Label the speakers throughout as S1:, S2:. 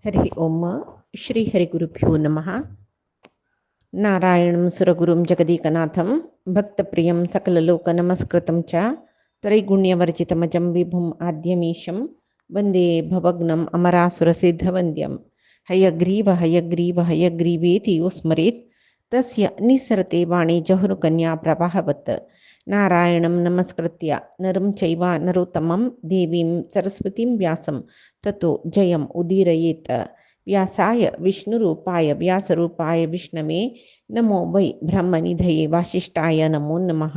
S1: हरि ओम श्री हरिगुरुभ्यो नमः। नारायणं सुरगुरुं जगदीकनाथं भक्तप्रियं सकललोकनमस्कृतं च त्रैगुण्यवर्जितमजं विभुम् आद्यमीशं वन्दे भवग्नम् अमरासुरसिद्धवन्द्यं हयग्रीव हयग्रीव हयग्रीवेति यो स्मरेत् तस्य निस्सरते वाणी जहुरुकन्या प्रवाहवत्। नारायणं नमस्कृत्य नरं चैव नरोत्तमं देवीं सरस्वतीं व्यासं ततो जयम् उदीरयेत्। व्यासाय विष्णुरूपाय व्यासरूपाय विष्णवे नमो वै ब्रह्मनिधये वासिष्ठाय नमो नमः।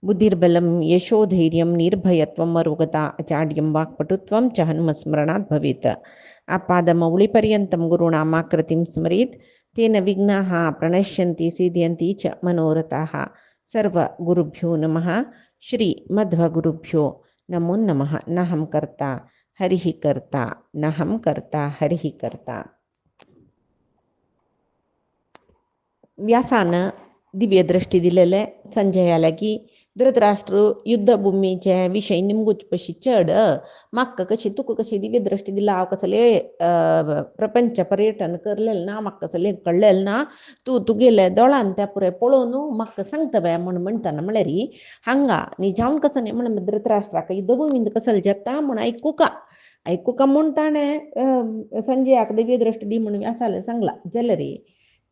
S1: बुद्धिर्बलं यशोधैर्यं निर्भयत्वं अरोगता अचाड्यं वाक्पटुत्वं च हनुमत्स्मरणात् भवेत्। आपादमौलिपर्यन्तं गुरूणामाकृतिं स्मरेत् तेन विघ्नाः प्रणश्यन्ति सिद्ध्यन्ति च मनोरथाः। सर्वगुरुभ्यो नमः। श्रीमध्वगुरुभ्यो नमो नमः। नहं कर्ता हरिः कर्ता नहं कर्ता हरिः कर्ता. व्यासानं दिव्यदृष्टी दिलेले संजयाला की धृतराष्ट्र युद्धभूमीच्या विषयी निमगूच पशी चढ म्हाका कशी तुका कशी दिव्यदृष्टी दिला हांव कसले प्रपंच पर्यटन करलेलें ना म्हाका कसले कळलेलें ना तू गेले दोळान त्या पुरे पळोवन म्हाका सांगता बाय म्हणटाना म्हळ्यार हांगा न्ही जावन कसं न्ही म्हण धृतराष्ट्राक युद्धभूमींत कसले जेता म्हण ऐकू का म्हूण ताणें संजयाक दिव्यदृष्टी दी म्हणून व्यासाले सांगला जाल्यार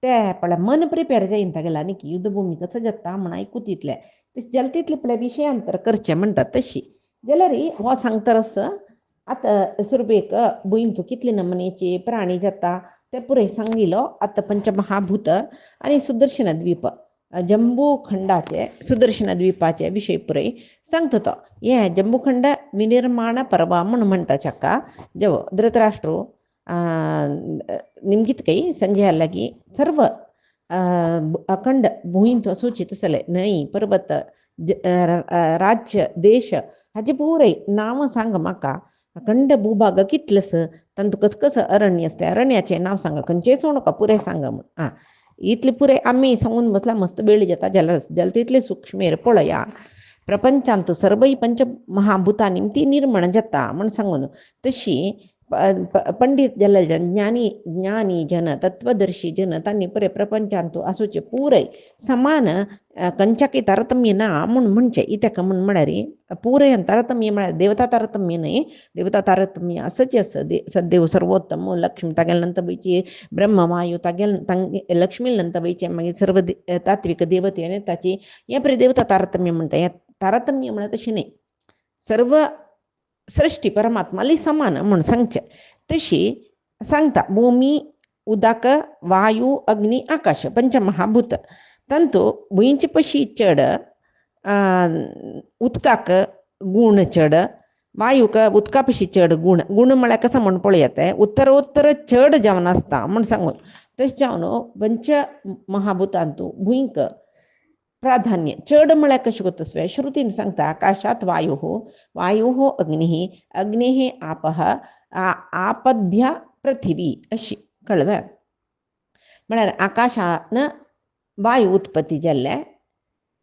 S1: ते पळय मन प्रिपेर जायन तागेला न्ही की युद्धभूमी कसं जाता म्हण आयकू तितले जाल्यार तितले पळय विशयांतर करचें म्हणटात तशी जाल्यार हो सांगतरस आतां सुरवेक भुंयतू कितले नमुन्याचे प्राणी जाता ते पुरे सांगिलो. आतां पंचमहाभूत आनी सुदर्शन द्वीप जंबू खंडाचे सुदर्शन द्वीपाचे विशय पुरे सांगता तो. हे जंबूखंड विनिर्माण पर्व म्हणून म्हणटा चाका जेव धृतराष्ट्र निमगीत काही संजय लागी सर्व अखंड भूंयत सूचित असले न्हंय पर्वत राज्य देश हाचे पुरे नांव सांग म्हाका. अखंड भूभाग कितलेस तातूंत कसं अरण्य असते अरण्याचें नांव सांग खंयचें सोडूं नका पुरे सांग म्हण. इतले पुरे आमी सांगून बसला मस्त वेळ जाता जाल्यार तितले सूक्ष्मेर पळया. प्रपंचांत सर्वई पंचमहाभूतांनी ती निर्माण जाता म्हण सांगून तशी पंडित जाल्ले ज्ञानी जन तत्वदर्शी जन तांणी पुरे प्रपंचांतू आसूचे पुरे समान खंयच्याकय तारतम्य ना म्हूण म्हणचें. इत्याक म्हूण म्हळ्यार पुरे तारतम्य म्हळ्यार देवता तारतम्य न्हय देवता तारतम्य आसचे आस सद्देव सर्वोत्तम लक्ष्मी तागेले नंतर वयची ब्रह्म वायू तागेले लक्ष्मी नंतर वयचे मागीर सर्व तात्विक देवते आनी ताची हे पळय देवता तारतम्य म्हणटा. हें तारतम्य म्हळ्यार तशें न्हय सर्व सृष्टी परमात्माली समान म्हूण सांगचें. तशी सांगता भूमी उदक वायू अग्नी आकाश पंचमहाभूत तांतू भुंयचे पशी चड उदकाक गूण चड वायूक उदका पशी चड गूण म्हळ्यार कसं म्हूण पळयात उत्तरोत्तर चड जावन आसता म्हूण सांगून तशें जावन पंचमहाभूतांतू भुंयक प्राधान्य चड म्हळ्यार कशें कोत्ता श्रुतीन सांगता आकाशात वायु अग्नि आपः आपद्भ्य पृथिवी अशी कळ्ळें. म्हळ्यार आकाशान वायू उत्पत्ती जाल्ले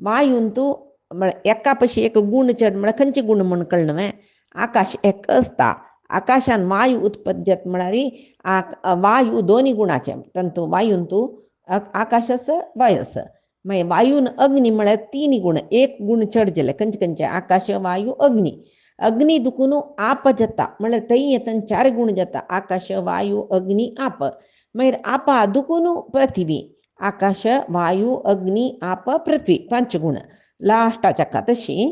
S1: वायूंतू म्हळ्यार एका पशी एक गूण चड म्हळ्यार खंयचे गूण म्हूण कळ्ळें न्हय. आकाश एक असता आकाशान वायू उत्पत्ती जाता म्हळ्यार वायू दोनी गुणाचे तांतू वायूंतू आकाशस वायस मागीर वायून अग्नी म्हळ्यार तीन गुण एक गुण चड जाले खंयचे आकाश वायू अग्नी दुखून आप जाता म्हळ्यार थंय येता 4 गुण जाता आकाश वायू अग्नी आप. मागीर आपा दुखून पृथ्वी आकाश वायू अग्नी आप पृथ्वी 5 गुण लास्टाच्या तशी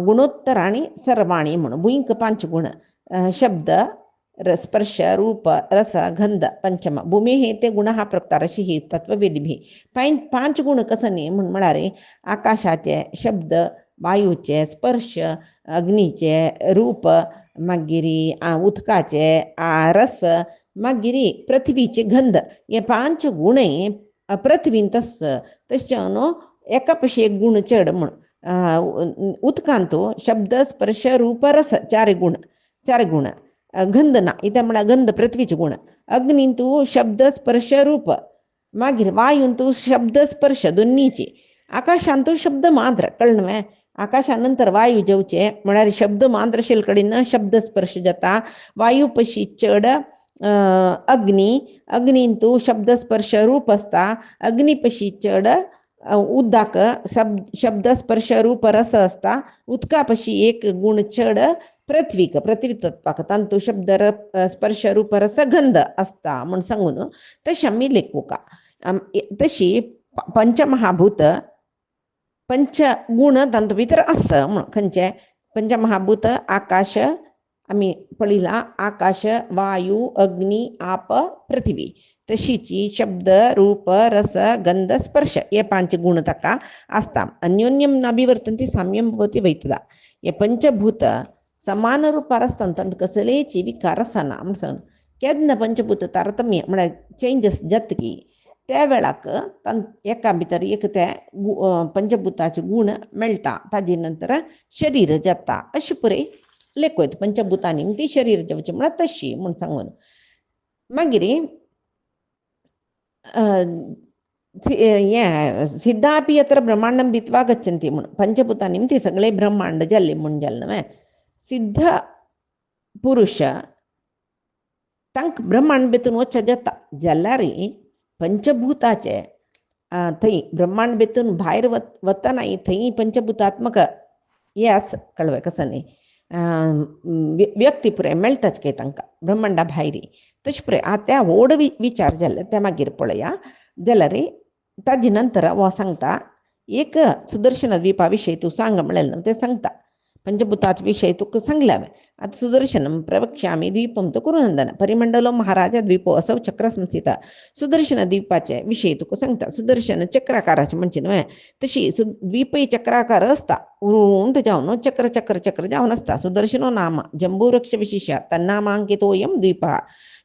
S1: गुणोत्तराणी सर्वाणी म्हणून भुंयक 5 गुण शब्द स्पर्श रूप रस गंध पंचम भूमी हे ते गुण हा प्रकार अशी ही तत्ववेदी भी 5 गुण कसं न्ही म्हूण म्हळ्यार आकाशाचे शब्द वायूचे स्पर्श अग्नीचे रूप मागीर उदकाचे रस मागीर पृथ्वीचे गंध हे 5 गुण पृथ्वींत आसता. तशें एका पशी एक गुण चड म्हूण उदकांतू शब्द स्पर्श रूप रस 4 गुण गंध ना इत्या म्हळ्यार गंध पृथ्वीचे गुण अग्नींतू शब्द स्पर्श रूप मागीर वायूंतू शब्द स्पर्श दोनीचे आकाशांतू शब्द मात्र कळ्ळें न्हय. आकाशानंतर वायू जेवचे म्हळ्यार शब्द मात्र आशिल्ले कडेन शब्द स्पर्श जाता वायू पशी चड अग्नी अग्नींतू शब्द स्पर्श रूप असता अग्निपशी चढ उद्दाक शब्द स्पर्श रूप रस असता उदकापशी एक गुण चढ पृथ्वीक पृथ्वी तत्पाक तांतू शब्द स्पर्श रूप रस गंध असता म्हण सांगून तशी आम्ही लेखू का तशी पंचमहाभूत पंचगुण तांतू भितर असं म्हण खंयचे पंचमहाभूत आकाश आम्ही पळिला आकाश वायू अग्नी आप पृथ्वी तशीची शब्द रूप रस गंध स्पर्श हे पांच गुण ताका असता अन्योन्यम नाभिवर्तन्ते साम्यम भवति वैतदा हे पंचभूत समान रूपार असतात तांत कसलेची विकार असना म्हणून केन्ना पंचभूत तारतम्य म्हळ्यार चेंजस जातकी त्या वेळाक एका भितर एक त्या पंचभूताचे गुण मेळटा ताजे नंतर शरीर जाता अशें पुरे लेखोयत पंचभूतांनी ती शरीर जेवचे म्हळ्यार तशी म्हण सांगून मागीर सिद्धापि यत्र ब्रह्मांडं भित्वा गच्छन्ति म्हण पंचभूतांनी ती सगळे ब्रह्मांड जाल्ले म्हण जाल्ले न्हय सिद्ध पुरुष तांक ब्रह्मांड भितून वचचें जाता जाल्यार पंचभूताचे थंय ब्रह्मांड भितून भायर वतना थंय पंचभूतात्मक हे आस कळ्ळें कसं न्ही व्यक्ती पुरे मेळटाच काय तांकां ब्रह्मांडा भायर तशें पुरे त्या व्हड विचार जाल्ले ते मागीर पळया जाल्यार ताजे नंतर हो सांगता एक सुदर्शन द्वीपा विशयी तूं सांग म्हणलें ते सांगता पंचभूतात विषय तुका सांगले हांवें आतां सुदर्शनम प्रवक्ष्यामि द्वीपम तो कुरुनंदन परिमंडलो महाराजा द्वीपो असौ चक्र संस्थिता सुदर्शन द्वीपाचे विशयी तुका सांगता सुदर्शन चक्राकाराचे म्हणचे न्हय तशी द्वीपय चक्राकार असता उंट जावन चक्र चक्र चक्र जावन असता सुदर्शनो नाम जंबूवृक्ष विशेष तन्नामांकितोयम द्वीपः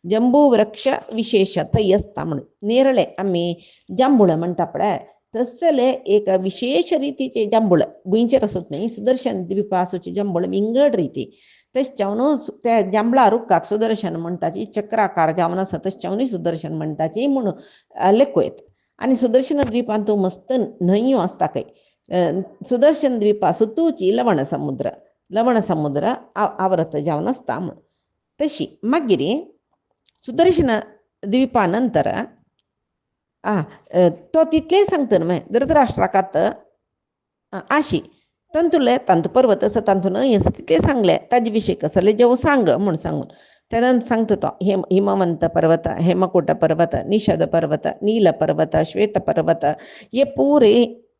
S1: जंबूवृक्ष विशेष थंय असता म्हणून नेरळे आमी जांबूळ म्हणटा पळय तसले एक विशेष रीतीचे जांबूळ भुंयचेर आसूत न्ही सुदर्शन द्वीपा आसूचे जांबूळ विंगड रीती तशें जावन त्या जांबळा रुखाक सुदर्शन म्हणटाची चक्राकार जावन आसा तशें जावन सुदर्शन म्हणटाची म्हूण लेखोयत आनी सुदर्शन द्वीपांत तूं मस्त न्हंयो आसता खंय सुदर्शन द्वीपा सुतूची लवण समुद्र आवरत जावन आसता म्हूण तशी मागीर सुदर्शन द्वीपा नंतर तो तितले सांगता न्हय धृतराष्ट्राकात आशी तंतुले तंतु पर्वत असं तंतु न्हय असं तितले सांगले ताजे विशयी कसले जेव सांग म्हूण सांगून त्यानंतर सांगता तो हिमवंत पर्वत हेमकूट पर्वत निषद पर्वत नील पर्वत श्वेत पर्वत हे पुरे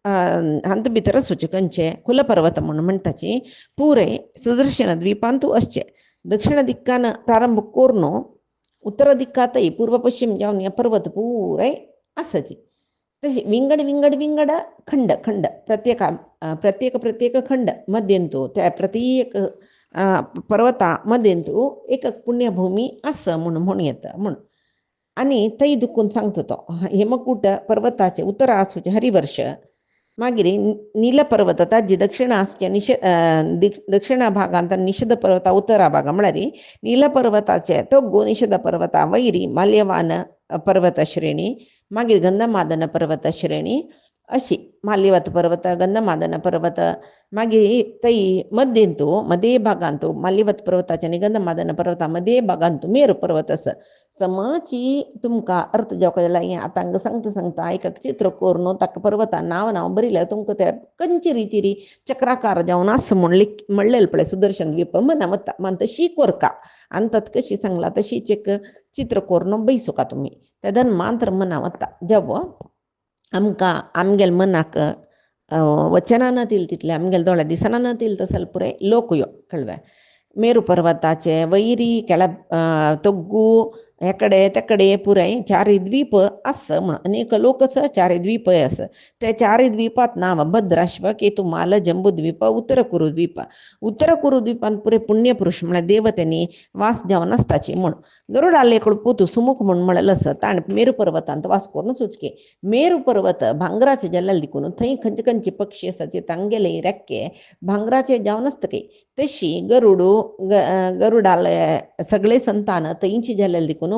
S1: अंत भितर सूचकांचे कुलपर्वत म्हणून म्हणटाची पुरे सुदर्शन द्वीपांतू असचे दक्षिण दिक्कान प्रारंभ कोरून उत्तर दिक्कातय पूर्व पश्चिम जावन हे पर्वत पुरे आसाची तशी विंगड विंगड विंगड खंड खंड प्रत्येक खंड मध्यंतू त्या प्रत्येक पर्वता मध्यंतू एक पुण्यभूमी आस म्हणून येता म्हणून आनी थंय दुखून सांगता तो हेमकूट पर्वताचे उत्तर आसूचे हरिवर्ष मागीर नील पर्वत ताजी दक्षिण आसचे दक्षिण भागांत निषद पर्वता उत्तरा भागा म्हळ्यार नील पर्वताचे तोग्गू निषद पर्वता वैरी माल्यवान पर्वत श्रेणी मागीर गंधमादन पर्वत श्रेणी अशी माल्यवत पर्वत गंधमादन पर्वत मागीर थंय मध्यंतू मध्य भागांतू माल्यवत पर्वताचे आनी गंधमादन पर्वता मध्य भागांतू मेरू पर्वत आसा समाची तुमकां अर्थ जावपाक जाल्यार हें आतां हांगा सांगता एक चित्र कोरून ताका पर्वता नांव बरयल्यार तुमकां ते खंयचे रितीरी चक्राकार जावन आसा म्हणलेलें पळय सुदर्शन द्वीप मना वता मान तशी कोरका आनी ताका कशी सांगला तशीच एक चित्र कोरून बैसुका तुमी तेदन मात्र मना वता जेवो आमकां आमगेल मनाक वचना नातील तितले आमगेले दोळ्या दिसना नातील तसल पुरे लोक यो कळ्ळें मेरू पर्वताचे वैरी केळ तोग्गू हेकडे तेकडे पुराय चारी द्वीप आस म्हण अनेक लोक आसा चारी द्वीपय आसा ते चारी द्वीपात नांव भद्राश्व केतुमाल जंबूद्वीप उत्तर कुरू द्वीपांत पुरे पुण्यपुरुष म्हळ्यार देवतेनी वास जावन आसताची म्हूण गरुडालेकूळ पोतू सुमुख म्हूण म्हणलेलो आसा ताणें मेरू पर्वतांत वास करून सुचके मेरू पर्वत भांगराचे जाल्ले देखून थंय खंयचे खंयचे पक्षी आसाचे तांगेले रेक्के भांगराचे जावन आसतके तशी गरुडाले सगळे संतान थंयची जाल्ले देखून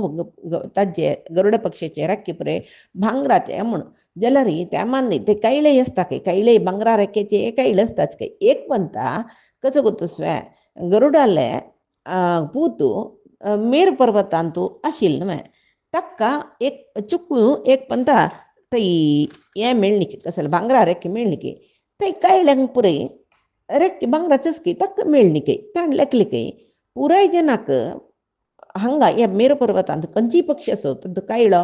S1: ताजे गरुड पक्षाचे रेक्के पुरे भांगराचे म्हूण जाल्यार त्या मान्य ते कैळे आसता कैळे भांगरा रेक्केचे कैळे आसताच एक म्हणटा कसो गोतुस्वे गरुडाले पूतू मेरू पर्वतांतू आशिल्ल न्हय ताका एक चुकून एक पंता थंय हें मेळ्ळिकी कसले भांगरा रेक्के मेळ्ळिकी थंय कायल्यांक पुरय रेक्के भांगराचेच की ताका मेळ्ळिकी ताण लेखलिकी पुराय जनाक ಹಂಗ ಮೇರು ಪರ್ವತ ಅಂತ ಕಂಚಿ ಪಕ್ಷಿ ಅಸೋತದ್ದು ಕೈಳ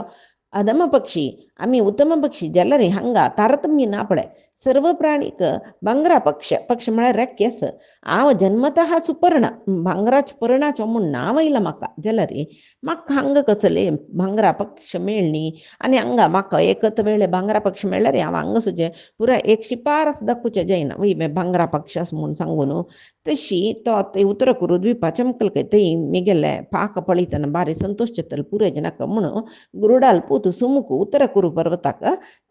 S1: ಅಧಮ ಪಕ್ಷಿ ಆಮಿ ಉತ್ತಮ ಪಕ್ಷಿ ಜಲ್ಲರಿ ಹಂಗ ತಾರತಮ್ಯ ನಾಪಳೆ सर्व प्राणीक भांगरा पक्ष म्हळ्यार रेक्केस हांव जन्मतः सुपर्ण भांगराच पर्णाचो म्हूण नांव येयलां म्हाका जाल्यार म्हाका हांगा कसले भांगरा पक्ष मेळ्ळी आनी हांगा म्हाका एकत वेळे भांगरा पक्ष मेळ्ळ्यार हांव हांगा सुजे पुराय एक शिपारस दाखोवचें जायना वय भांगरा पक्ष आसा म्हूण सांगून तशी तो ते उत्तर कुरू द्वीपा चमकलके थंय मिगेले पाक पळयतना बारी संतोष चित्तले पुराय जनाक म्हणून गुरुडाल पूत सुमुक उत्तर कुरू पर्वताक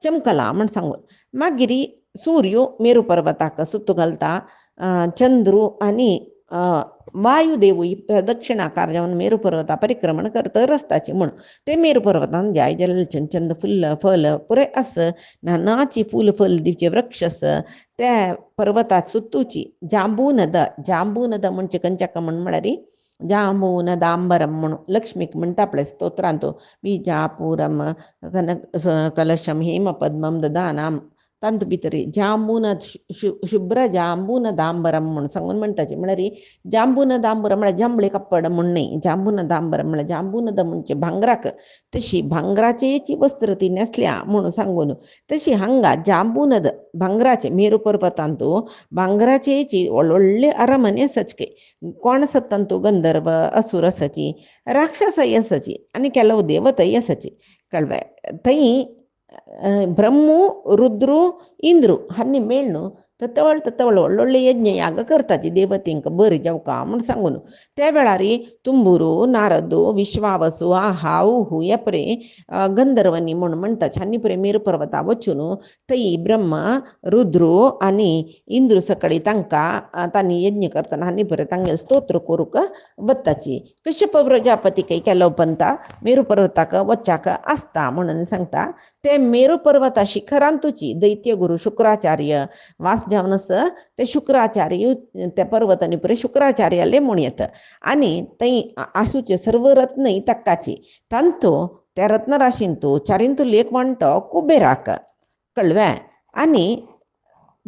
S1: चमकला म्हण सांगून मागिरी सूर्यो मेरू पर्वताक सुत्त घालता चंद्रू आनी वायुदेव ही प्रदक्षिणाकार जावन मेरू पर्वता परिक्रमण करता रस्ताची म्हूण ते मेरू पर्वतान जाय जाल्यार चंद फुल्ल फल पुराय आस नानाची फूल फल दिवचे वृक्ष आस त्या पर्वतात सुत्तूची जांबू नद म्हणजे कंचक म्हण म्हळ्यार जांबूनदांबरम म्हणून लक्ष्मीक म्हणटा आपल्या स्तोत्रांत बीजापुरम कलशम हेम पद्मम ददानाम तांतू भितरी जांबून शुभ्र जांबूनदांबरम म्हणून सांगून म्हणटाचे म्हळ्यार जांबूनदांबरम म्हळ्यार जांबळे कपड म्हण न्ही जांबूनदांबरम म्हळ्यार जांबूनद म्हणजे भांगराक तशी भांगराचेची वस्त्र ती नेसल्या म्हणून सांगून तशी हांगा जांबूनद भांगराचे मेरू पर्वतांतू भांगराचेची व्हडले अरमने आसाचे कोण सत्तंतू गंधर्व असुर आसाची राक्षसय आसाची आनी ಕೆಲವು ದೇವತೈ आसाची कळ्ळें थंय ब्रह्मू रुद्रू इंद्रू हांणी मेळून ततवळ व्हडले यज्ञ याग करताची देवतेंक बरी जावका म्हूण सांगून त्या वेळार तुम्बुरू नारदू विश्वावसू हाऊ येपरे गंधर्वनी म्हूण म्हणटाचे हांणी पळय मेरू पर्वता वचून थंय ब्रह्म रुद्रू आनी इंद्रू सकळी तांकां तांणी यज्ञ करतना हांणी पळय तांगेले स्तोत्र करूंक वताची कश्यप प्रजापती काही केलो पंता मेरू पर्वताक वच्चाक आसता म्हणून सांगता ते मेरू पर्वता शिखरांतूची दैत्य गुरू शुक्राचार्य वास जावनस ते शुक्राचार्य त्या पर्वतांनी पळय शुक्राचार्याले म्हूण येता आनी थंय आसूचे सर्व रत्नय तक्काची तांतू त्या रत्नराशींतू चारिंतू लेख म्हणटो कुबेराक कळ्ळें आनी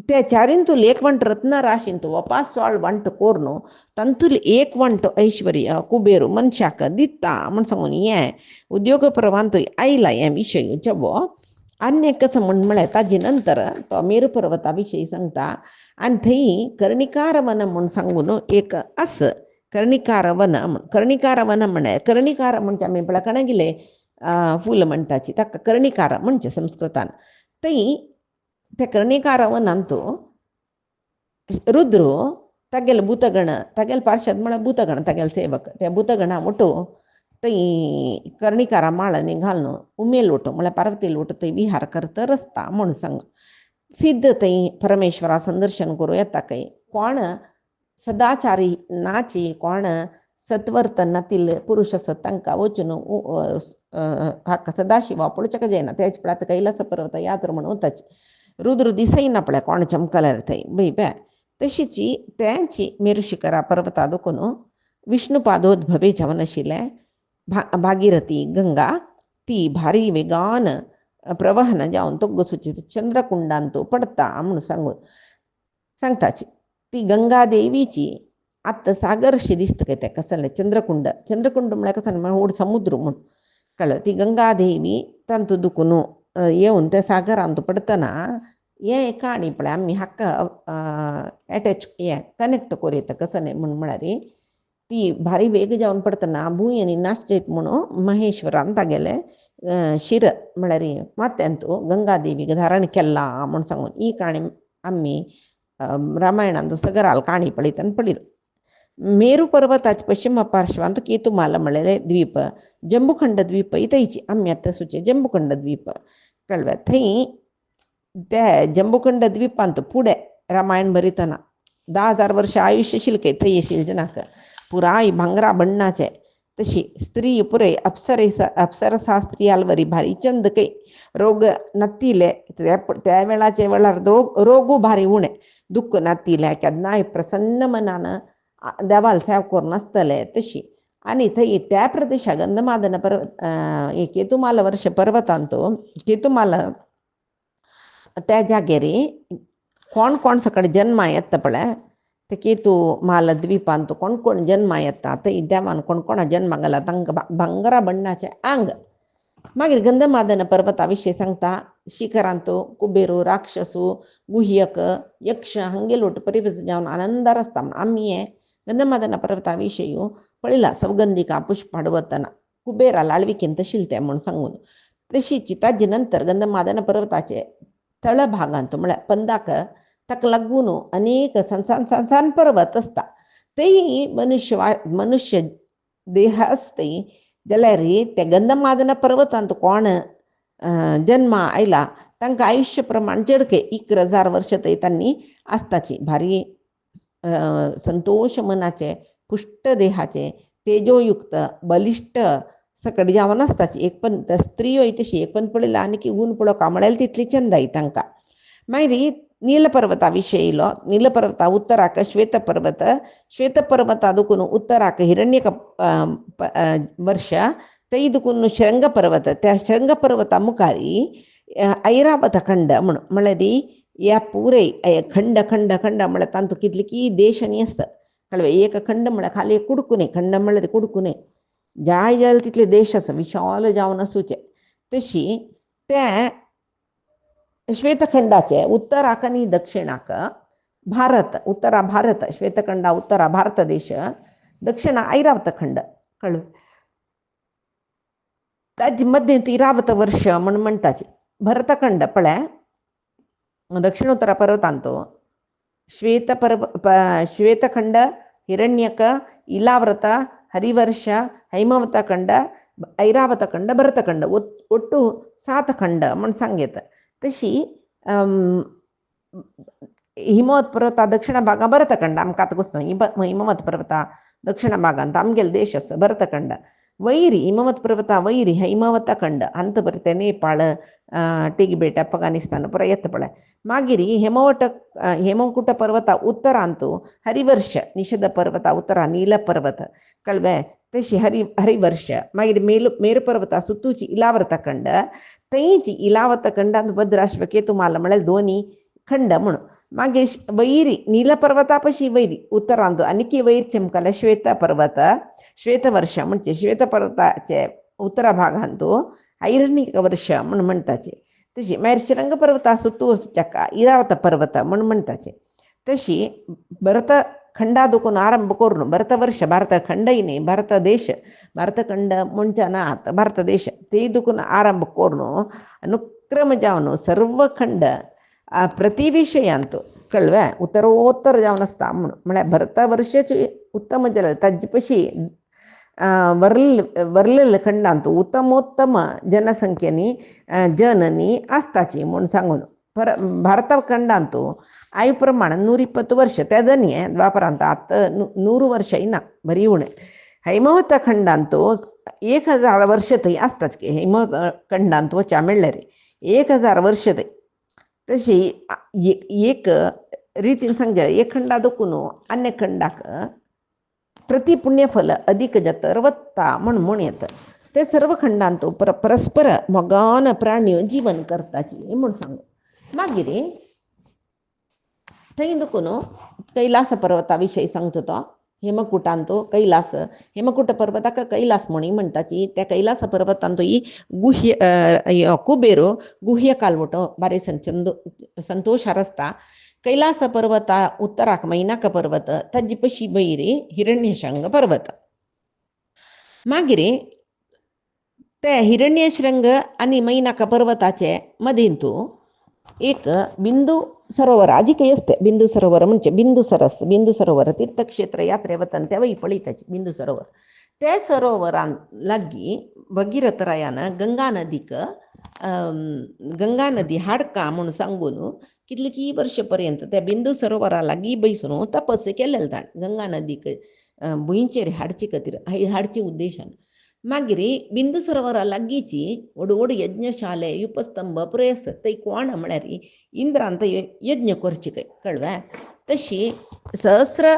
S1: ते चारिंतू लेख वंट रत्नराशींतू वपास सोळ वंट कोरून तांतूल एक वंट ऐश्वर्य कुबेरू मनशाक दिता म्हूण सांगून हें उद्योग पर्वांतूय आयला हें विशय जबो अन्य कसं म्हळ्यार ताजे नंतर तो मेरू पर्वता विशयी सांगता आनी थंय कर्णिकार वन म्हूण सांगून एक आस कर्णिकार वन म्हळ्यार कर्णिकार म्हणजे आमी पळय कणगिले फूल म्हणटाची ताका कर्णिकार म्हणजे संस्कृतान थंय त्या कर्णिकार वनांतू रुद्रू तागेले भूतगण तागेले पार्शद म्हळ्यार भूतगण तागेले सेवक त्या भूतगणा मुठू थंय कर्णिकारा माळांनी घालून उमेल लोटो म्हळ्यार पार्वती लोटो थंय विहार करता रस्ता म्हूण सांग सिद्ध थंय परमेश्वरा संदर्शन करूं येता खंय कोण सदाचारी नाची कोण सत्वर्त नातील पुरुष आसत तांकां वचून हाका सदाशिवा पळोवचें जायना तेच पळय कैलास पर्वत यात्रा म्हणून वताची रुद्र दिसयना पळय कोण चमकल्यार थंय बय पळय तशीची तेंची मेरू शिखरा पर्वता दुखून विष्णुपादोद्भवे जावन आशिल्ले भागीरथी गंगा ती भारी वेगान प्रवाहन जावन तोग्ग सुचीत चंद्रकुंडांतू पडता म्हणून सांगताची ती गंगा देवीची आत्ता सागरशी दिसता काय तेका कसले चंद्रकुंड म्हळ्यार कसं व्हड समुद्र म्हूण कळ्ळें ती गंगा देवी तांतू दुखून येवन त्या सागरांतू पडतना हें काणी पळय आमी हाका एटॅच कनेक्ट करूं येता कसं म्हूण म्हळ्यार ती भारी वेग जावन पडतना भुंयेनी नाश जायत म्हणून महेश्वरान तागेले शिर म्हळ्यार माथ्यांतू गंगा देवीक धारण केला म्हूण सांगून ही काणी आमी रामायणांतू सगराल काणी पळयतना पळयला मेरू पर्वताच्या पश्चिम पार्श्वांत केतुमाला म्हणलेले द्वीप जंबूखंड द्वीप थंयची आमी आतां सुचे जंबूखंड द्वीप कळ्ळें थंय त्या जंबूखंड द्वीपांत फुडें रामायण बरयतना 10,000 वर्षां आयुश्य शिल्के थंय आशिल्ले जनाक पुराय भांगरा बण्णाचे तशी स्त्री पुरय अप्सरसा स्त्री आलवरी भारी चंद कೈ रोग नत्तिले त्या वेळाचे वेळार रोगू भारी उणे दुःख नत्तिले केन्नाय प्रसन्न मनान देवाल सेवा करून आसतले तशी आणि थंय त्या प्रदेशाक गंधमादन पर्वत हे केतुमाला वर्ष पर्वतांतो केतुमाला त्या जाग्यार कोण कोण सकड जन्म येता पळय ते केतू माला द्वीपांत कोण कोण जन्म येता थंय देवान कोण कोणा जन्म घाला तांकां भांगरा बण्णाचे आंग. मागीर गंधमादन पर्वता विशीं सांगता शिखरांतो कुबेरू राक्षसू गुह्यक यक्ष हांगे लोट परिवर्तन जावन आनंदार आसता म्हण आमी हे गंधमादन पर्वता विशयी पळयला सौगंधिका पुष्पाड वतना कुबेरा लाळविकेन तशिल ते म्हण सांगून तशीच ताजे नंतर गंधमादन पर्वताचे तळ भागांत म्हळ्यार पंदाक ताका लागून अनेक सान पर्वत आसता तेय मनुष्य देह आसता जाल्यार ते गंधमादन पर्वतांत कोण जन्म आयला तांकां आयुश्य प्रमाण चडके 11,000 वर्ष थंय तांणी आसताची भारी संतोष मनाचे पुष्ट देहाचे तेजोयुक्त बलिश्ट सकट जावन आसताची एक पण स्त्रियोय तशी एक पण पळयला आनी ऊन पळोवंक कामळेल तितली चंदाई तांकां. मागीर नीलपर्वता विशयीलो नीलपर्वता उत्तराक श्वेतपर्वता दुखून उत्तराक हिरण्यक वर्ष थंय दुखून श्रृंग पर्वत त्या श्रृंग पर्वता मुखारी ऐरावत खंड म्हळ्यार ह्या पुरे खंड खंड खंड म्हळ्यार तांतू कितले की देश न्ही आसता कळ्ळें. एक खंड म्हळ्यार खाली कुडकुने खंड म्हळ्यार कुडकुने जाय जाल्यार तितले देश आसा विशाल जावन आसूचे. तशी त्या श्वेतखंडाचे उत्तराक आनी दक्षिणाक भारत उत्तरा भारत श्वेतखंडा उत्तरा भारत देश दक्षिणा ऐरावत खंड कळ्ळें. ताजे मध्य इरावत वर्ष म्हण म्हणटाचे भरतखंड पळय दक्षिणोत्तर पर्वतांतो श्वेतखंड हिरण्यक इलाव्रत हरिवर्ष हैमवत खंड ऐरावत खंड भरतखंड ಒಟ್ಟು 7 खंड म्हण सांगेत. तशी हिमवत पर्वता दक्षिण भागा भरतखंड आमकां आतां कसो हिमवत पर्वता दक्षिण भागांत आमगेलो देश आसा भरतखंड. वैरी हिमवत पर्वता वैरी हैमवत खंड अंत बरते नेपाळ टिबेट अफगानिस्तान पुरा येता पळय. मागीर हेमकुट पर्वತ उत्तरांतू हरिवर्ष निषद पर्वತ उत्तरा नील पर्वत कळ्ळें. तशी हरिवर्ष मागीर मेरू पर्वता सुತ್ತೂಚಿ इलावर्त खंड थंयची इलावत खंडांत भद्राश्व केतुमाला म्हळ्यार दोनी खंड म्हणून. मागीर वैरी नील पर्वता पशी वैरी उत्तरांतू आनीक वैर चमकला श्वेतवर्ष म्हणजे श्वेतपर्वताचे उत्तर भागांतू ऐरणिक वर्ष म्हण म्हणटाचे. तशी मागीर श्रृंग पर्वता सुತ್ತूचका इरावत पर्वत म्हण म्हणटाचे. तशी भरत खंडा दुखून आरंभ करून भरतवर्ष भारत खंडय न्ही भारत देश भारतखंड म्हणच्या नात भारत देश ते दुखून आरंभ करून अनुक्रम जावन सर्व खंड प्रति विशयांत कळ्ळें उत्तरोत्तर जावन आसता म्हळ्यार भरतवर्षाची उत्तम जाल्यार ताजे पशी वर्लेल खंडांत उत्तमोत्तम जनसंख्येनी जननी आसताची म्हूण सांगून भारतखंडांतू आयु प्रमाण 120 वर्ष त्या दनी द्वापरांत आतां 100 वर्ष ना बरी उणे. हैमवत खंडांतू 1000 वर्ष थंय आसताच की हैमवत खंडांत वचा म्हणल्यार 1000 वर्ष थंय. तशी एक रितीन सांगता एक खंडा दुखून अन्य खंडाक प्रति पुण्यफल अधिक जतर वत्ता म्हण येतं. ते सर्व खंडांतू परस्पर मोगान प्राण्यो जीवन करताची म्हूण सांगू. मागीर थंय दुखून कैलास पर्वता विशयी सांगता तो हेमकुटांतू कैलास हेमकुट पर्वताक कैलास म्हणी म्हणटाची. त्या कैलास पर्वतांतू ही गुह्य कुबेरो गुह्य कालवटो बारी संतोषार आसता. कैलास पर्वता उत्तराक मैनाक पर्वत ताजे पशी वैरी हिरण्यशृंग पर्वत. मागीर ते हिरण्यशृंग आनी मैनाक पर्वताचे मदींतू एक बिंदू सरोवर आजिकय असते. बिंदू सरोवर म्हणजे बिंदू सरोवर तीर्थक्षेत्र यात्रे वतन तेवय पळयताची बिंदू सरोवर. ते सरोवरान लागीं भगीरथरायान गंगा नदी हाडका म्हूण सांगून कितली की वर्ष पर्यंत त्या बिंदू सरोवरा लागीं बैसून तपस केलेले ताण गंगा नदीक भुंयचेर हाडचे खातीर हाडचे उद्देशान. मागीर बिंदू सरोवरा लागींची व्हड व्हड यज्ञशाले युपस्तंभ पुराय आसतात. थंय कोण म्हळ्यार इंद्रान थंय यज्ञ करचे कळ्ळें. तशी सहस्र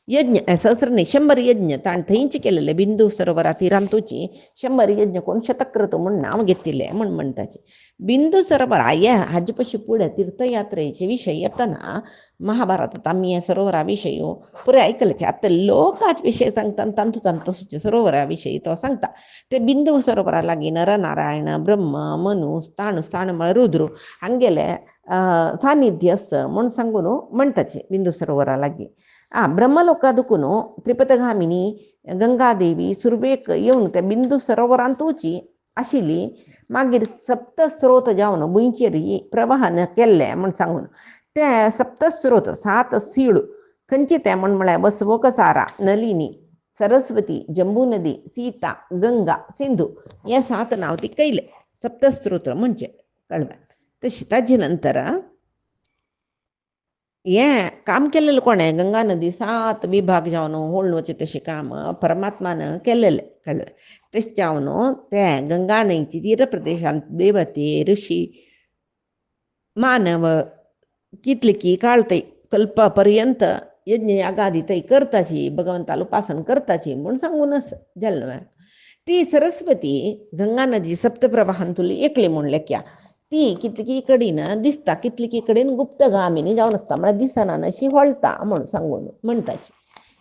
S1: यज्ञ सहस्र नाही 100 यज्ञ ताण थंयचे केलेले बिंदू सरोवरात रांतूची 100 यज्ञ कोण शतक्रतू म्हणून नाव घेतले म्हण म्हणताचे बिंदू सरोवर या हाजे पशी पुढे तीर्थयात्रेचे विषय येताना महाभारतात आम्ही या सरोवराविषयी पुरे ऐकलचे आता लोक आज विषय सांगतात तांतू तांतूचे सरोवराविषयी तो सांगता ते बिंदू सरोवरालागी नरनारायण ब्रह्म मनु स्थाणु रुद्र हंगेले सान्निध्य असं म्हणून सांगून म्हणताचे बिंदू सरोवरालागी ಬ್ರಹ್ಮಲೋಕದಕ್ಕೂ ತ್ರಿಪಥಗಾಮಿನಿ ಗಂಗಾದೇವಿ सुरबेक येऊन त्या बिंदू सरोवरांतूची आशिल्ली मागीर सप्तस्त्रोत जावन बुंयचेर प्रवाहन केल्ले म्हण सांगून ते सप्तस्त्रोत 7 सीळ खंयचे ते म्हळ्यार बसवोकसारा नलिनी सरस्वती जंबू नदी सीता गंगा सिंधू हे 7 नाव ती कैले सप्तस्त्रोत म्हणजे कळवा तशी ताजे नंतर हे काम केलेलं कोणे गंगा नदी 7 विभाग जावन होळून वचे तशें काम परमात्मान केलेले कळ्ळें तशें जावन ते गंगा न्हंयची तीर प्रदेशांत देवते ऋषी मानव कितलिकी काळते कल्पापर्यंत यज्ञ यागादी थंय करताची भगवंताल उपासन करताची म्हूण सांगूनच जालें ती सरस्वती गंगा नदी सप्तप्रवाहांतुली एकली म्हूण लेख्या ती कितकी कडेन दिसता कितलिकी कडेन गुप्तगामिनी जावन आसता म्हळ्यार दिसना अशी वळटा म्हणून सांगून म्हणटाची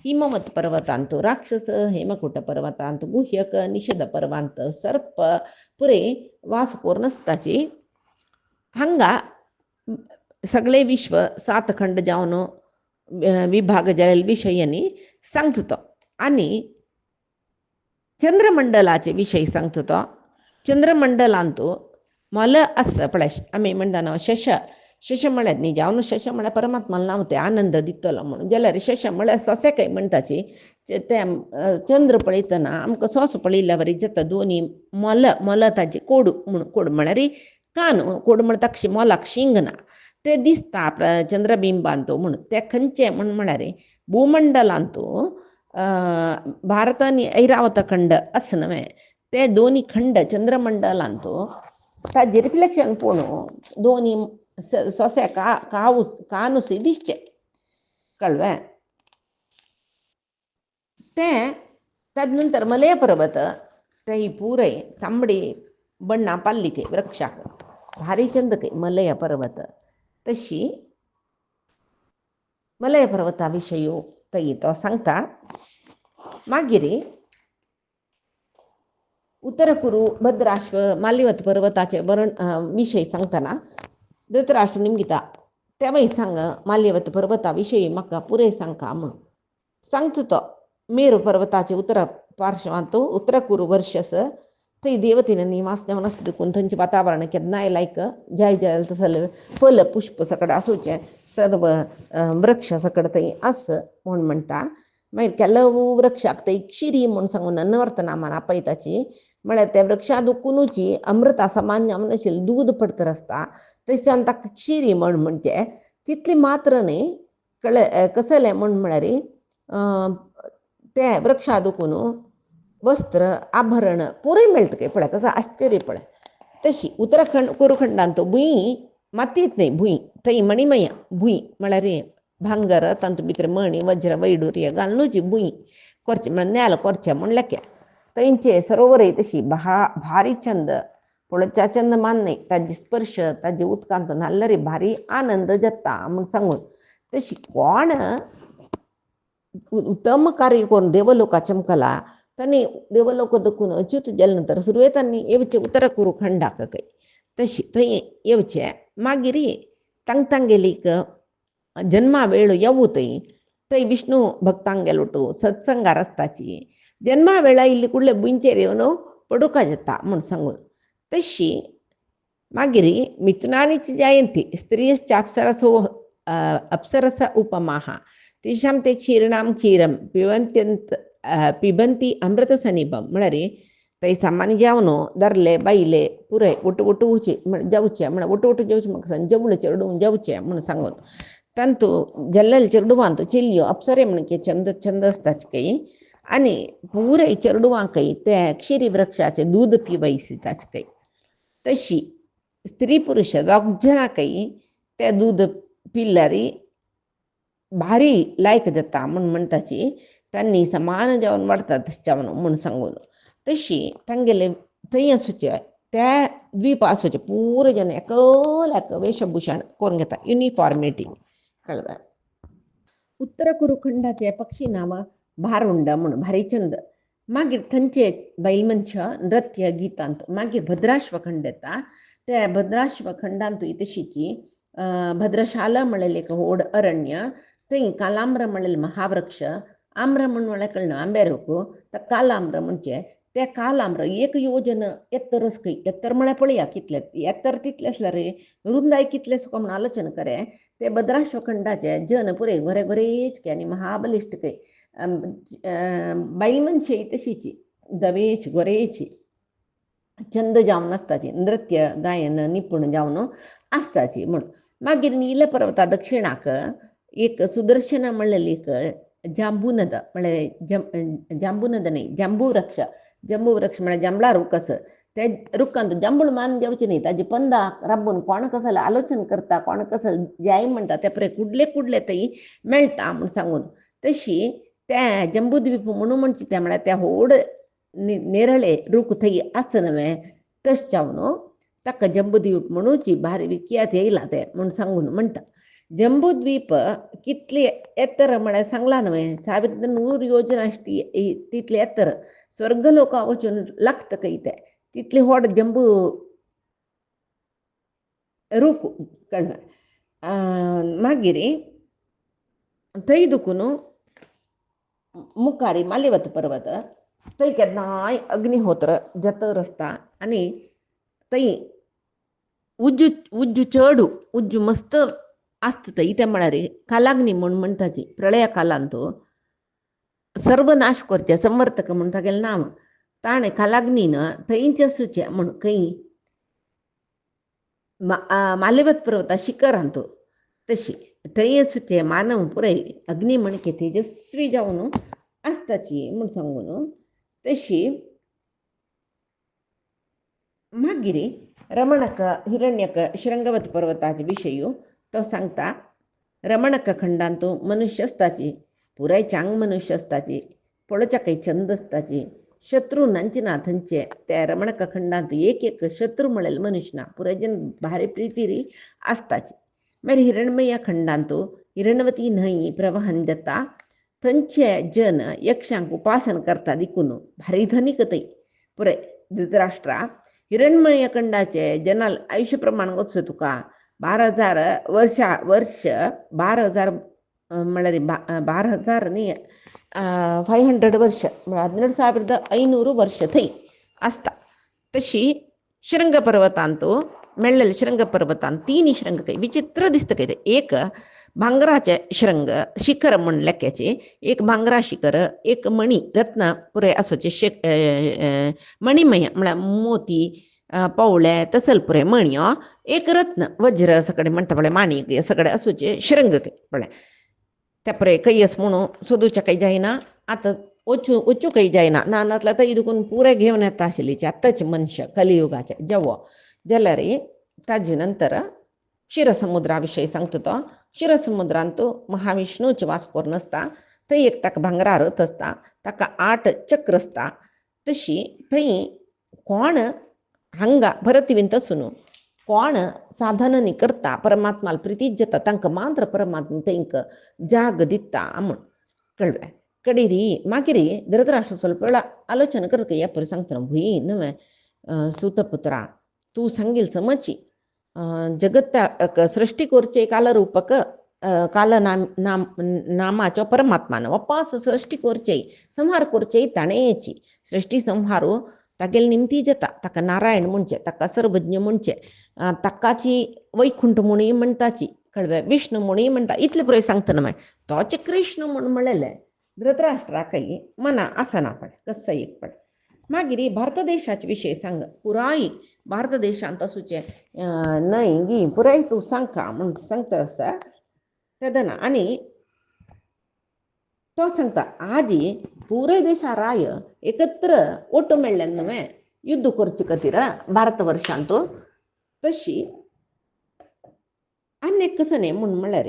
S1: हिमवत पर्वतांत राक्षस हेमकूट पर्वतांत गुह्यक निषद पर्वतांत सर्प पुरे वास करून आसताची हांगा सगळे विश्व 7 खंड जावन विभाग जाल्ले विशयांनी सांगता तो आनी चंद्रमंडलाचे विशय सांगता तो चंद्रमंडलांत मल असं पळय आमी म्हणटा न्हू शश म्हळ्यार न्ही जावन शश म्हळ्यार परमात्माला नांव ते आनंद दितलो म्हणून जाल्यार शश म्हळ्यार सोंसेकाय म्हणटाची ते चंद्र पळयतना आमकां सोंस पळयल्या वरी जाता दोनी मोल ताजे कोड म्हणून कोड म्हळ्यार कान कोड म्हणटा ताका मोलाक शिंग ना ते दिसता चंद्रबिंबांत म्हणून ते खंयचे म्हळ्यार भूमंडलांत भारत आनी ऐरावत खंड असं न्हय ते दोनी खंड चंद्रमंडलांत ताजे रिफ्लेक्शन पळोवन दोनी सोंसे कानुसी दिसचे कळ्ळें ते ताजे नंतर मलय पर्वत ते ही पुरे तांबडी बण्णां पाल्ली वृक्षाक भारी चंद मलय पर्वत तशी मलय पर्वता विशयी थंय तो सांगता मागीर उत्तर कुरू भद्राश्व माल्यवत पर्वताचे विशय सांगतना धृतराष्ट्र निमगिता तेव्हाय सांग माल्यवत पर्वता विशयी म्हाका पुरे सांगता म्हणून सांगता तो मेरू पर्वताचे उत्तर पार्श्वांत उत्तर कुरू वर्षस थंय देवतेन निवास जावन आसता देखून थंयचें वातावरण केन्नाय लायक जय तसले फल पुष्प सकट आसूचे सर्व वृक्ष सकट थंय आस म्हूण म्हणटा मागीर केलव वृक्षाक थंय क्षिरी म्हूण सांगून नवर्त नामान आपयताची म्हळ्यार त्या वृक्षा दुखुनूची अमृता समान जावन आशिल्लें दूद पडतर आसता तशें ताका क्षिरी म्हण म्हणचे तितली मात्र न्ही कसलें म्हण म्हळ्यार ते वृक्षा दुखून वस्त्र आभरण पुरे मेळटा पळय कसं आश्चर्य पळय तशी उत्तराखंड कुरुखंडांत भुंय मातयेंत न्ही भुंय थंय मणिमय भुंय म्हळ्यार भांगर तांतू भितर मणी वज्र वैडूर्य घालूनची भुंय करचे म्हळ्यार नेल करचे म्हण लेख्या थंयचे सरोवरय तशी भारी चंद पळोवच्या चंद मान्य ताजे स्पर्श ताजे उदकांत नाल्लरी भारी आनंद जाता म्हूण सांगून तशी कोण उत्तम कार्य करून देवलोका चमकला तांणी देवलोक दखून अच्युत जाले नंतर सुरवेतांनी येवचे उत्तर कुरू खंडाक तशी थंय येवचे मागीर तांगेलीक जन्मा वेळ येवू थंय विष्णू भक्तांक गेलो सत्संगार आसताची जन्मा वेळ आयिल्ली कुडले बुंयचेर येवन पडुका जाता म्हूण सांगून तशी मागीर मिथुनानीची जयंती स्त्रियश्च अप्सरस उपमाः तेषां ते क्षीरणां क्षीरं पिबंती अमृत सनिभम म्हळ्यार थंय सामान्य जावन दरले बायले पुरे उठवचे जावचे म्हळ्यार उठवट जेवचे म्हाका जवळ चेडून जेवचे म्हूण सांगून तांतू जल्लेले चेडवांत चिल्ल्यो अप्सरे म्हणके छंद आसताच काही आनी पुरे चेडवांकय ते क्षिरी वृक्षाचे दूद पिवयसिताच काही तशी स्त्री पुरुश दोग जणांकय ते दूद पिल्यार भारी लायक जाता म्हूण म्हणटाची त्यांनी समान जेवण वाडता तशें जेवण म्हूण सांगून तशी तांगेले थंय आसूचे त्या द्वीप आसूचे पुरो जन एकल्याक वेशभूषण करून घेता युनिफॉर्मिटी कळ्ळें. उत्तर कुरुखंडाचे पक्षी नांव भारुंड म्हणून भारीचंद. मागीर थंयचे बैल मनशां नृत्य गितांत. मागीर भद्राश्व खंड येता. त्या भद्राश्व खंडांतूय तशीची भद्रशाला म्हणलेलें एक व्हड अरण्य, थंय कालाम्र म्हणलेलें महावृक्ष, आम्र म्हणून म्हळ्यार आंबे रोपो, तर कालाम्र म्हणजे ते कालाम्र 1 योजन एत्तर खंय. एत्तर म्हळ्यार पळया कितले एत्तर तितले आसल्यार रुंदाय कितले सुका म्हणून आलोचन करे. ते भद्राश्व खंडाचे जन पुरे घरे घरेच आनी महाबलिश्ट काही बायल मनशां तशीची दवेची गोरेची छंद जावन आसताची, नृत्य गायन निपूण जावन आसताची म्हणून. मागीर नील पर्वता दक्षिणाक एक सुदर्शना म्हणलेली एक जांबू नद म्हळ्यार जांबू नद न्ही जांबू वृक्ष म्हळ्यार जांबळा रूख आस. ते रुखांत जांबूळ मान जेवचे न्ही ताजी पंदाक राबून कोण कसं आलोचन करता कोण कसं जाय म्हणटा ते पळय कुडले थंय मेळटा म्हूण सांगून. तशी त्या जंबूद्वीप म्हणून म्हणचे ते म्हळ्यार त्या व्हड नेरळे रूख थंय आस न्हय तशें जावन ताका जंबूद्वीप म्हणूची भारी विख्यात येयला ते म्हूण सांगून म्हणटा. जंबूद्वीप कितले एत्तर म्हळ्यार सांगला न्हय 1100 योजना तितले एत्तर स्वर्ग लोकां वचून लागता खंय ते तितले व्हड जंबू रूख कळ्ळें. मागीर थंय दुखून मुखारी मालेवत पर्वत थंय केन्नाय अग्निहोत्र जतर आसता आनी थंय उज्जू चड उज्जू मस्त आसता थंय. ते म्हळ्यार कालाग्नी म्हूण म्हणटाची प्रळया कालांत सर्वनाश करचे संवर्तक म्हूण तागेलें नांव. ताणें कालाग्नीन थंयचे आसूचे म्हूण खंय मालेवत पर्वता शिखरांत तशी थंय आसूचे मानव पुराय अग्नी म्हणके तेजस्वी जावन आसताची म्हूण सांगून तशी. मागीर रमणक हिरण्यक श्रृंगवत पर्वताचे विशय तो सांगता. रमणक खंडांत मनुष्य आसताची पुराय चांग मनुष्य आसताची पळोवच्या काही छंद आसताची. शत्रू नांचना थंयचे त्या रमणक खंडांत एक शत्रू म्हणलेले मनुष्य ना पुराय जन भारी प्रितीरी आसताची. मागीर हिरणमय खंडांत हिरणवती न्हंय प्रवाहन जाता. थंयचे जन यक्षांक उपासन करता देखून भारी धनीक थंय पुराय धृतराष्ट्रा. हिरणमय खंडाचे जनाल आयुष्य प्रमाण वचूं तुका 12,000 वर्ष 12,000 म्हळ्यार 12,000 न्ही 500 वर्ष म्हळ्यार 12,500 वर्ष थंय आसता. तशी श्रृंग पर्वतांत मेळ्ळेले श्रृंग पर्वतांत 3 श्रृंग काही विचित्र दिसता काही. एक भांगराचे श्रृंग शिखर म्हूण लेक्याचे, एक भांगरा शिखर, एक मणी रत्न पुरे आसूचे मणिमय म्हळ्यार मोती पवळे तसल पुरे मणयो, एक रत्न वज्र सगळे म्हणटा पळय माणिक सगळे आसूचे श्रृंग काही पळय. त्या पळय कैयस म्हणून सोदूच्या काही जायना आतां वचूं काही जायना नातला थंय दुखून पुरे घेवन येता आशिल्लीचे आतांचे मनशां कलियुगाचे जेवो जाल्यार ताजे नंतर क्षीरसमुद्रा विशयी सांगता तो. क्षीरसमुद्रांत महाविष्णूचे वास करून आसता. थंय एक ताका भांगरा रथ आसता, ताका 8 चक्र आसता. तशी थंय कोण हांगा परथिवीन तसून कोण साधन न्ही करता परमात्माला प्रितीत जाता तांकां मात्र परमात्मा तांकां जाग दिता म्हूण कळ्ळें. कडेरी मागीर धृतराष्ट्र ಸ್ವಲ್ಪ आलोचना करता ह्या परी सांगतना भुई न्हय सुतपुत्रा तूं सांगील समची जगत सृष्टी करचे कालरूपक काल नामाचो परमात्मान वापस सृष्टी करचे संहार करचे ताणेची सृष्टी संहारो तागेल निमती जाता. ताका नारायण म्हणचे, ताका सर्वज्ञ म्हणचे, ताकाची वैकुंठ म्हणूय म्हणटाची कळ्ळें, विष्णू म्हणूय म्हणटा. इतले पुराय सांगतना मागीर तोचे कृष्ण म्हणून म्हणलेलें धृतराष्ट्राकय मना आसना पळय कसं एक पळय. मागीर भारत देशाचे विशय सांग पुराय भारत देशांत आसूचे न्हय गी पुराय तूं सांगता म्हूण सांगता आसा तेदना. आनी तो सांगता आजी पुराय देशा राय एकत्र ओटो मेळ्ळे न्हय युद्ध करचे खातीर भारत वर्षांत. तशी आनी एक कसं न्ही म्हूण म्हळ्यार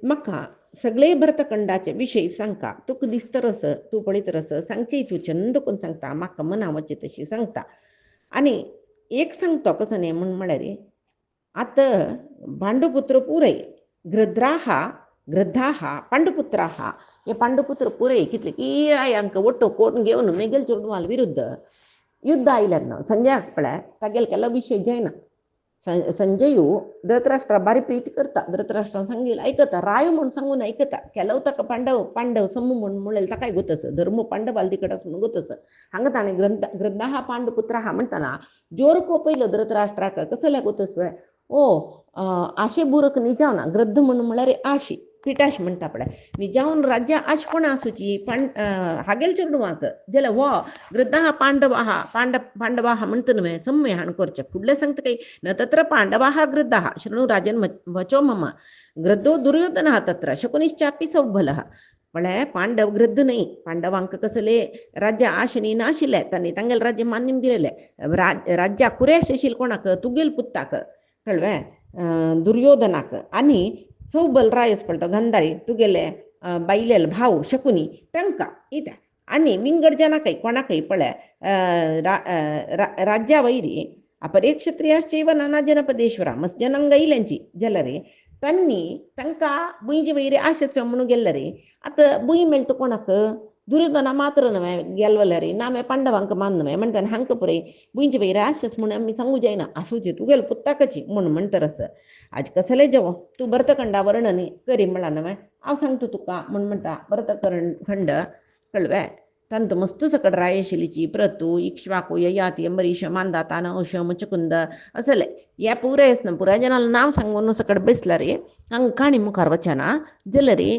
S1: म्हाका सगळे भरतखंडाचे विषय सांगता तुक दिसत रस तू पळीत रस सांगचे तू चंद कोण सांगता म्हाका मनावचे तशी सांगता. आणि एक सांगतो कसं नाही म्हणून म्हळ्यार आत पांडुपुत्र पुरय गृद्धाहा पांडुपुत्राहा हे पांडुपुत्र पुरय कितले की रायांक ಒಟ್ಟು कोण घेऊन मेगेल चोडवाल विरुद्ध युद्ध आयल्यात संजय आपल्या तागेल केला विषय जायना. संजयू धृतराष्ट्रा बारी प्रीती करता धृतराष्ट्रान सांगेल ऐकता राय म्हणून सांगून ऐकता केलं ताका पांडव समू म्हणून म्हणेल ताकाय गोतस धर्म पांडवाल तिकडस म्हणून गोतस हांगा ताणे ग्रंथा हा पांडुपुत्र हा म्हणताना जोर कोपयलो धृतराष्ट्राक कसं गोतस ओ आशे बुरक निजावना ग्रद्ध म्हणून म्हळ्यार आशी पिठाश म्हणटा पळय निजावन राज्य आश कोण आसूची हागेल चेडवांक जाल्यार हो ग्रद्ध हा पांडवा हा म्हणता न्हय सम्य हाण करचे फुडले सांगता काही न तत्र पांडवा हा गृद्ध हा शृणु राजन वचो मम गृद्धो दुर्योधन हा तत्र शकुनिश्चापी सौभलः म्हळ्यार पांडव गृद्ध नाही पांडवांक कसले राज्य आशनी नाशिल्ले तांणी तांगेल राज्य मान्यम दिलेले राज्या कुरेश आशिल कोणाक तुगेल पुत्ताक कळवे दुर्योधनाक आणि सौबल रायस पडतो गंधारी तुगेले बायलेल भाव शकुनी तांकां इत्या आणि विंगड जनाकय कोणाकय पळय राज्या वैरी अपरे क्षत्रियाश्चैव नाना जनपदेश्वरा मस्त जनांग इल्यांची जाल्यार तांणी तांकां बुंयजे वैरी आशस्व म्हणून गेल्ले रे आतां बुंय मेळटा कोणाक दुर्योधना मात्र न्हय गेल्ले रे नामे पांडवांक मान न्हय म्हणटा हांकां पळय बुंयजे वैरी आशस म्हणून आमी सांगू जायना आसूची तुगेल पुत्ताकाची म्हणून म्हणटरस आज कसले जेवो तूं भरतखंडा वर्णन करी म्हणला न्हय हांव सांगता तुका म्हण म्हणटा भरतखंड कळवे तांतू मस्त सकड रायशिलीची प्रतू इक्ष्वाकू ययाती अंबरीश मांदाता नौश मुचकुंद असले हे पुरे पुराय जनाला नाव सांगून सकड बेसला रे हंग काणी मुखार वचना जाल्यार रे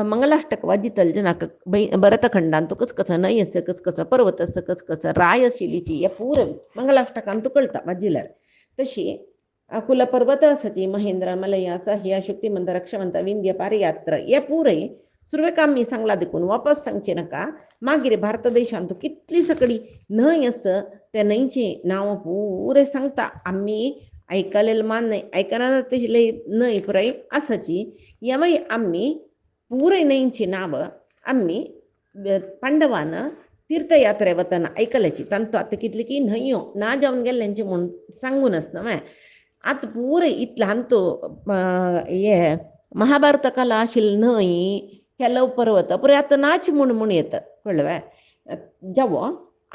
S1: मंगलाष्टक वाजितल जनाक भरतखंडान तू कसं नयस कसं पर्वतस कसं रायशिलीची हे पुरे मंगलाष्टकान तू कळटा वाजिल्यार तशी कुलपर्वत सची महेंद्र मलया सह्य शुक्तिमंत रक्षवंत विंध्य पारियात्र हे पुरे सुरवेकाम मी सांगला देखून वापस सांगचे नका मागीर भारत देशांत कितली सकडी न्हंय आस त्या न्हंयची नांव पुरे सांगता आम्ही ऐकलेलं मान नाही ऐकना तशले न्हंय पुराय आसाची यावय आम्ही पुरे न्हंयची नांव आम्ही पांडवान तीर्थयात्रे वतना ऐकल्याची तांतो आतां कितली की न्हंयो ना जावन गेल्ल्यांची म्हणून सांगूनच न्हय आतां पुरे इतल्यान तो हे महाभारत काला आशिल्ली न्हंय केलो पर्वत पुरे आतां नाच म्हूण येता कळ्ळें जावो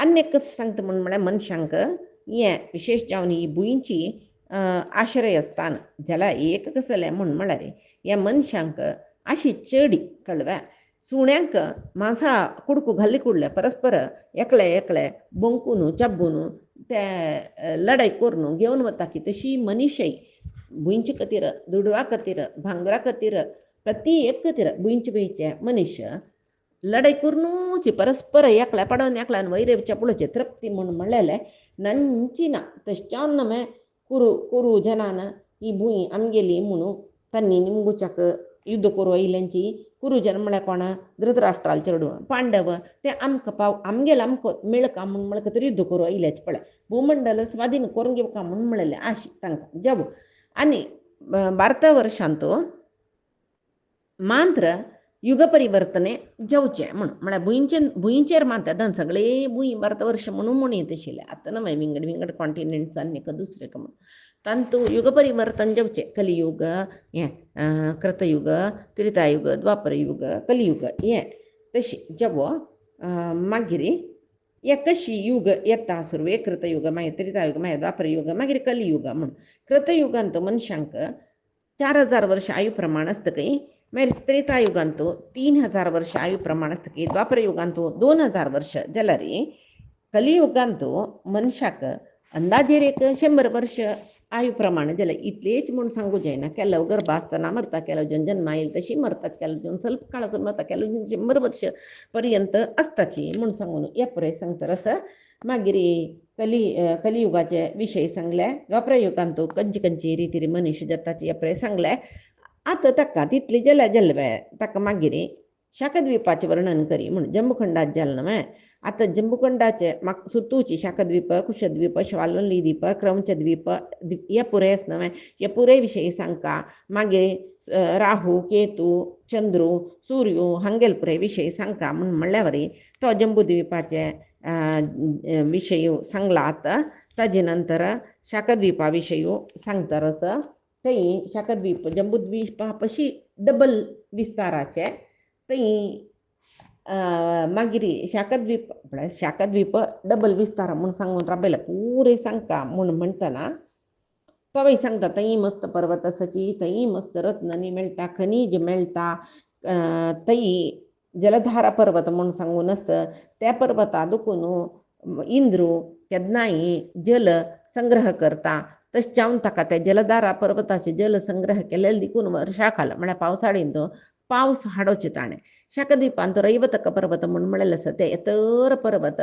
S1: आनी कसं सांगता म्हळ्यार मनशांक हें विशेश जावन ही भुंयची आश्रयस्थान जाल्यार एक कसलें म्हळ्यार ह्या मनशांक अशी चडी कळ्ळें सुण्यांक मांसा कुडकू घाल्ली कुडले परस्पर एकले बोंकून चाबून ते लढाई करून घेवन वता की तशी मनीशय भुंयचे खातीर दुडवा खातीर भांगरा खातीर प्रति एक खातीर भुंयचे मनुष्य लढाई करूनची परस्पर एकल्या पडून एकल्यान वैरेच्या पुळचे तृप्ती म्हणून म्हणलेले नंची ना तशच्यान नमे कुरू जनान ही भुंय आमगेली म्हणून तांणी निमगुच्याक युद्ध करू आयल्यांची कुरुजन म्हळ्यार कोणा धृतराष्ट्राल चेडूं पांडव ते आमकां आमगेले आमकां मेळका म्हणून म्हळ्यार खातीर युद्ध करू आयल्याचे पळय भूमंडल स्वाधीन करून घेवका म्हणून म्हणलेले आशी तांकां जावो आनी भारत वर्षांत मात्र युग परिवर्तने जावचे म्हणून भुंयचेर मानतात सगळे भुंय भारत वर्ष म्हणून येत आशिल्ले आतां न्हय विंगड कॉन्टिनेंट्स आनी दुसरे म्हणून तांतू युग परिवर्तन जावचे कलियुग हें कृतयुग त्रेतायुग द्वापरयुग कलियुग हें तशी जावो मागीर हे कशी युग येता सुरवे कृतयुग मागीर त्रेतायुग मागीर द्वापरयुग मागीर कलियुग म्हणून कृतयुगांत मनशांक 4000 वर्ष आयु प्रमाण आसतकी मागीर त्रेतायुगांत 3000 वर्ष आयु प्रमाण आसतकी द्वापरयुगांत 2000 वर्ष जाल्यार कलियुगांत मनशाक अंदाजेर एक 100 वर्ष आयु प्रमाण जाल्यार इतलेच म्हूण सांगू जायना केलो गर्भ आसतना मरता केलो जन जन्मा येईल तशी मरताच केलो जन स्वल्प काळासून मरता केलो जन 100 वर्ष पर्यंत आसताची म्हूण सांगून हे पळय सांगता आसा मागीर कलियुगाचे विशय सांगले द्वापरयुगांत खंयची रिती मनुश्य जाताची हे पळय सांगले आतां ताका तितली जाल्या ताका मागीर शाकद्वीपाचे वर्णन करी म्हणून जंबूखंडात जाल नव्हे. आता जंबूखंडाचे म्हाका सुतूची शाकद्वीप, कुशद्वीप, श्वालोली द्वीप, क्रौंच द्वीप हे पुरेच नव्हे. हे पुरे विशयी सांगता. मागीर राहू, केतू, चंद्रू, सूर्यो हांगेल पुरे विशयी सांगता म्हणून म्हणल्या वरी तो जंबूद्वीपाचे विशयी सांगलात. ताजे नंतर शाकद्वीपा विशयी सांगतरस. थंय शाकद्वीप जंबूद्वीपा पशी डबल विस्ताराचे. थंय मागीर शाकद्वीप डबल विस्तार म्हणून सांगून राबयला पुरे सांगता म्हणून म्हणटना तोय सांगता थंय मस्त पर्वत आसाची, थंय मस्त रत्नांनी मेळटा, खनीज मेळटा. थंय जलधारा पर्वत म्हणून सांगूनच त्या पर्वता दुखून इंद्रू केदनाय जल संग्रह करता. तशें जावन ताका त्या जलधारा पर्वताचे जल संग्रह केलेले देखून वर्षाकाल म्हळ्यार पावसाळींत पावस हाडोचे ताणें. शाकद्वीपांत रैवतक पर्वत म्हणून म्हणलेले आसा ते येतर पर्वत.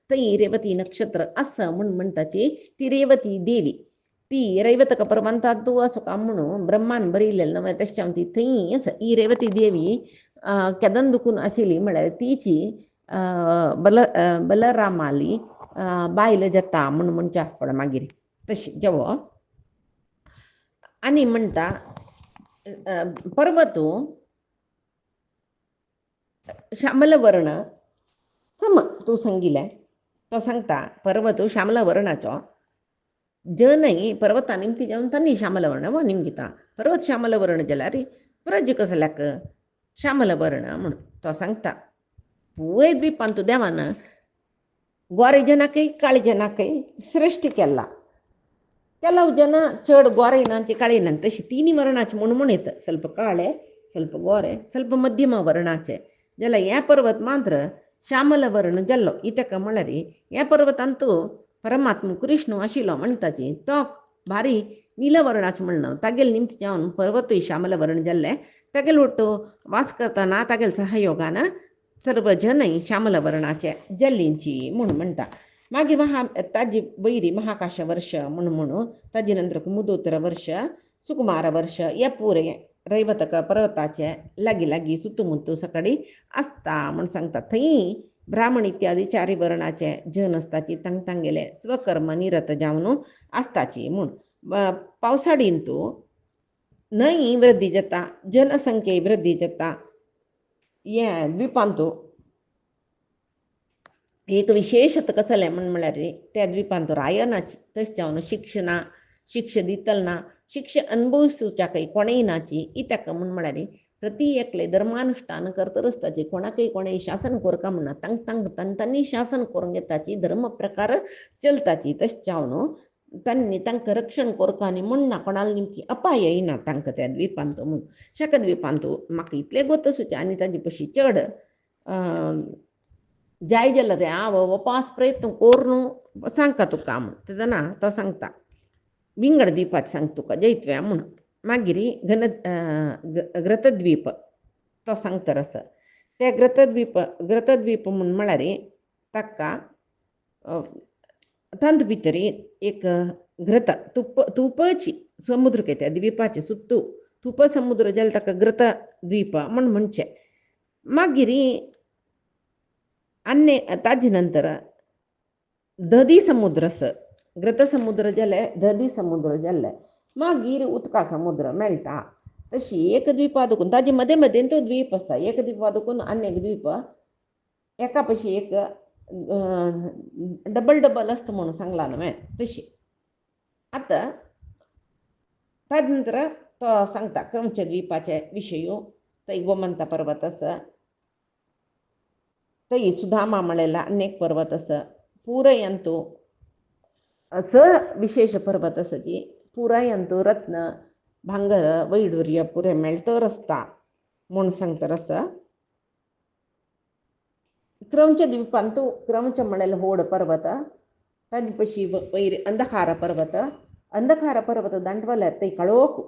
S1: थंय रेवती नक्षत्र आसा म्हणून म्हणटाची ती रेवती देवी. ती रैवतक पर्वतांत असो काम म्हणून ब्रह्मान बरयलेलें नव्हे. तशें जावन ती थंय आसा. ही रेवती देवी केदन दुखून आशिल्ली म्हळ्यार तिची बलरामाली बायल जाता म्हणून म्हणचे आस पड मागीर तशी जेवो. आनी म्हणटा पर्वतो श्यामल वर्ण सम तूं सांगिल्लें तो सांगता पर्वतो श्यामल वर्णाचो. जनय पर्वता निमती जावन तांणी श्यामल वर्ण वो निमगिता. पर्वत श्यामल वर्ण जाल्यार प्रज कसल्याक श्यामल वर्ण म्हणून तो सांगता. पुरे द्वीपांत देवान गोरे जनाकय काळे जनाकय सृश्टी केला. ಕೆಲವು ಜನ ಚಡ್ ಗೋರೆನಾಂಚೆ ಕಾಳಿನಂತೆ ತशी तिन्ही वर्णाचे म्हणून म्हणत. ಸ್ವಲ್ಪ काळे, ಸ್ವಲ್ಪ गोरे, ಸ್ವಲ್ಪ मध्यम वर्णाचे. जाल्यार हे पर्वत मात्र श्यामल वर्ण जाल्लो. इतका म्हळ्यार हे पर्वतांतू परमात्मा कृष्ण आशिल्लो म्हणटाची तो भारी नीलवर्णाचो म्हणणं. तागेल निमती जावन पर्वतूय श्यामल वर्ण जाल्ले. तागेल ಒಟ್ಟು वास करतना तागेल सहयोगान सर्व जनय श्यामल वर्णाचे जल्लींची म्हणून म्हणटा. मागीर ताजी वैरी महाकाश वर्ष म्हणून ताजे नंतर कुमुदोत्तर वर्ष, सुकुमार वर्ष हे पुरे रैवतक पर्वताचे लागीं लागीं सुತ್ತಮುತ್ತ सकडी आसता म्हूण सांगता. थंय ब्राह्मण इत्यादी चारी वर्णाचे जन आसताची तांगेले स्वकर्म निरत जावन आसताची म्हूण. पावसाळींतू न्हंय वृद्धी जाता, जनसंख्ये वृद्धी जाता. हे द्वीपांतू एक विशेषत कसलें म्हणल्यार त्या द्वीपांत रायनाची. तशें जावन शिक्षा दितल ना, शिक्षा अनुभवसूच्याकय कोणेय नाची. इतका म्हूण म्हळ्यार प्रति एकले धर्मानुष्ठान करतरच ताची कोणाकय कोणेय शासन कोरका म्हणना. तांणी शासन करूंक येताची धर्म प्रकार चलताची. तशें जावन तांणी तांकां रक्षण कोरका आनी म्हणना कोणाल निमती अपाय येयना तांकां त्या द्वीपांत म्हणून. शाकद्वीपांत म्हाका इतलें गोतसूचें आनी ताजे पशी चड जाय जाल्यार तें हांव वपास प्रयत्न करून सांगता तुका म्हूण. तेदना तो सांगता विंगड द्वीपाचें सांग तुका जैत्व्या म्हणून. मागीर ग्रतद्वीप तो सांगतरस. ते ग्रतद्वीप म्हणून म्हळ्यार ताका तांत भितर एक ग्रत तुपची समुद्र त्या द्वीपाचे सुत्तू तुप समुद्र जाल्यार ताका ग्रतद्वीप म्हूण म्हणचें. मागीर अन्य ताजे नंतर दधी समुद्र आसा. ग्रत समुद्र जाले दधी समुद्र जाल्ले. मागीर उदका समुद्र मेळटा. तशी एक द्वीपा दुखून ताजे मदें मदें तो द्वीप आसता. एक द्वीपा दुखून आनी एक द्वीप एका पशी एक डबल डबल आसता म्हणून सांगला न्हय तशी. आतां ताजे नंतर तो सांगता क्रौंच द्वीपाचे विशयी. थंय गोमंत पर्वत आसा. थंय सुदामा म्हणलेला अनेक पर्वत आसा. पुरायंतू विशेष पर्वत आसाची. पुरायंतू रत्न भांगर वैडूर्य पुरे मेळतर आसता म्हूण सांगतर आसा. क्रौंच द्वीपांतू क्रौंच म्हणलेलो व्हड पर्वत. ताजे पशी वयर अंधकार पर्वत दांडवल्यार थंय काळोख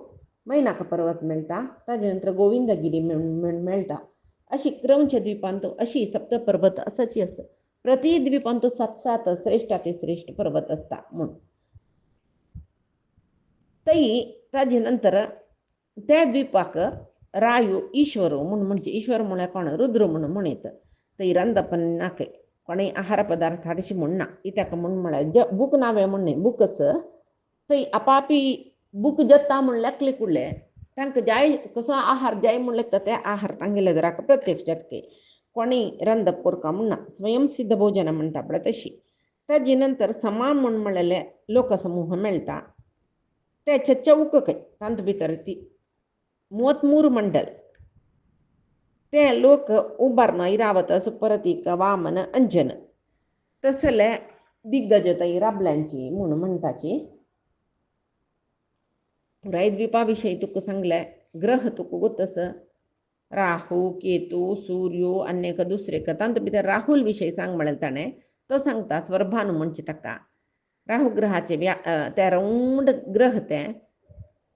S1: मैनाक पर्वत मेळटा. ताजे नंतर गोविंदगिरी मेळटा. अशी क्रौंच द्वीपांत अशी सप्त पर्वत आसाची आसा. प्रति द्वीपांत 7 श्रेष्ठाते श्रेष्ठ पर्वत आसता म्हूण. थंय ताजे नंतर त्या द्वीपाक रायू ईश्वर म्हणून म्हणजे ईश्वर म्हळ्यार कोण रुद्र म्हणून म्हणत थंय रांदपण नाके कोणें आहार पदार्थ हाडशी म्हणना इत्याक म्हण म्हळ्यार बूक नावे म्हणणे बुकच थंय आपापी बूक जत्ता म्हण लेखले कुडले तांकां जाय कसो आहार जाय म्हण लेखता ते आहार तांगेले जराक प्रत्यक्ष जतके कोणें रांदप करता म्हणना स्वयंसिद्ध भोजना म्हणटा पळय तशी ताजे नंतर समा म्हण म्हणलेले लोकसमूह मेळटा त्याचे चौकके तांत भितर ती 33 मंडल ते लोक उबारन ऐरावत सुपरतीक वामन अंजन तसले दिग्गजताई राबल्यांची म्हणून म्हणटाची पुराय द्वीपाविषयी तुका सांगले ग्रह तुका गोतस राहू केतू सूर्यो अन्यक दुसरे तांत भितर राहुल विषयी सांग म्हळें ताणें तो सांगता स्वर्भानु म्हणचे ताका राहू ग्रहाचे ते रौंड ग्रह ते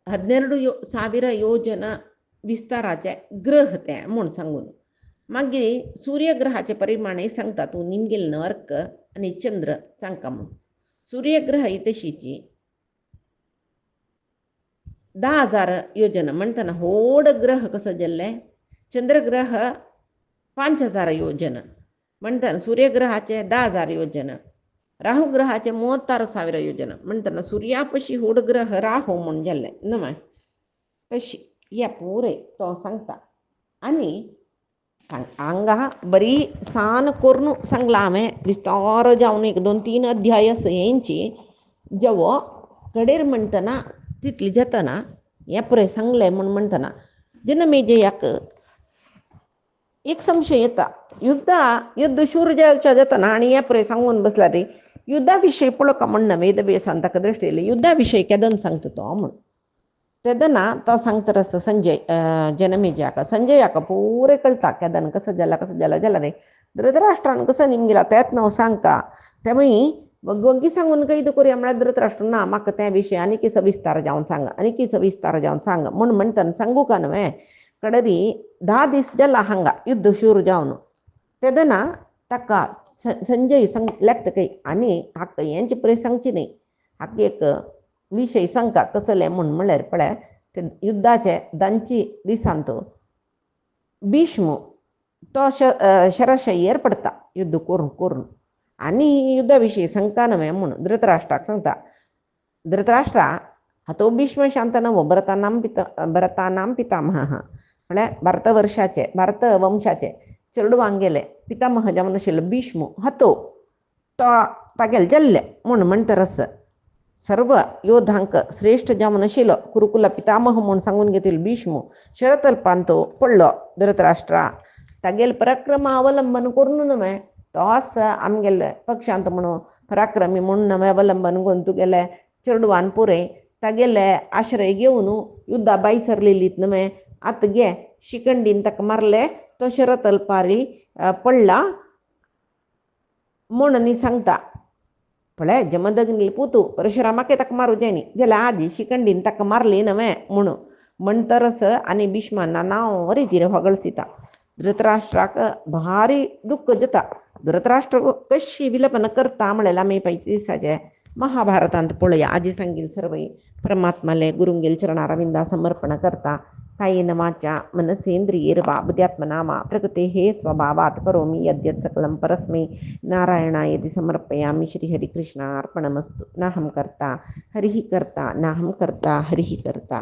S1: 12,000 योजन विस्ताराचे ग्रह ते म्हूण सांगून मागीर सूर्यग्रहाचे परिमाणे सांगता तूं निमगेल अर्क आनी चंद्र सांगता म्हूण सूर्यग्रह ही तशीची 10,000 योजन म्हणटना व्हड ग्रह कसो जाल्ले चंद्रग्रह 5,000 योजन म्हणटना सूर्यग्रहाचे 10,000 योजन राहू ग्रहाचे 36,000 योजन म्हणटना सूर्या पशी व्हड ग्रह राहू म्हूण जाल्ले न्हय तशी या पुरे तो सांगता आनी हांगा बरी सान करून सांगला हांवें विस्तार जावन 1-2-3 अध्याय येंची जेवो कडेर म्हणटना तितली जातना हे पुरे सांगले म्हूण म्हणटना जनमेजयाक एक संशय येता युद्ध शूर जातना आनी हे पुरे सांगून बसला रे युद्धा विशयी पळोवका म्हणना वेदव्यासान ताका दृश्टी येयली युद्धा विशयी केदन सांगता तो म्हूण तेदना तो सांगता रस संजय जनमेजयाक संजयाक पुरे कळटा केदन कसो जाला रे धृतराष्ट्रान कसो निमगेला तेच नांव सांगता ते मागीर वग्गी सांगून कैद करुया म्हळ्यार धृतराष्ट्र ना म्हाका त्या विशयी आनी सविस्तार जावन सांग म्हूण म्हणटना सांगू का न्हय कडेरी 10 दीस जाला हांगा युद्ध शूर जावन तेदना ताका संजय लेखता काही आनी हाका हेंचे परे सांगची न्ही हाका एक विशय सांगता कसले म्हूण म्हळ्यार पळय ते युद्धाचे 2 दिसांत भीष्म तो शरशय्येर पडटा युद्ध करून आनी युद्धा विशयी सांगता न्हय म्हूण धृतराष्ट्राक सांगता धृतराष्ट्रा हातो भीष्म शांतनवो भरतानाम पितामह म्हळ्यार भारत वंशाचे चेडवांगेले पितामह जावन आशिल्लो भीष्म हातो तो तागेले जाल्ले म्हूण म्हणटरस सर्व योद्धांक श्रेष्ठ जावन आशिल्लो कुरुकुला पितामह म्हूण सांगून घेतिल्लो भीष्म शरतल्पान तो पडलो धृतराष्ट्रा तागेले पराक्रम अवलंबन करून न्हय तोच आमगेले पक्षांत म्हणून पराक्रमी म्हणून नवे अवलंबन करून तुगेले चेडवान पुरे तागेले आश्रय घेवन युद्धा बाई सरलेलीत न्हय आतां गे शिखंडीन ताका मारले तो शरतल्पारी पडला म्हूण न्ही सांगता पळय जमदग्नी पुतू परशुरामाके ताका मारूं जाय न्ही जाल्यार आजी शिखंडीन ताका मारली न्हय म्हूण म्हणटरस आनी भीष्माना नांव रितीर होगळसिता धृतराष्ट्राक भारी दुख्ख जाता धृतराष्ट्र कशी विलपन करता म्हळ्यार आमी पयचे दिसाचे महाभारतांत पळोवया आजी सांगील सर्वय परमात्माले गुरुंगेल चरणारविंदा समर्पण करता कायेन वाचा मनसेंद्रियैर्वा बुद्ध्यात्मना वा प्रकृतेः स्वभावात् करोमि यद्यत् सकलं परस्मै नारायणायेति समर्पयामि श्रीहरिकृष्णार्पणमस्तु नाहं कर्ता हरिः कर्ता नाहं कर्ता हरिः कर्ता।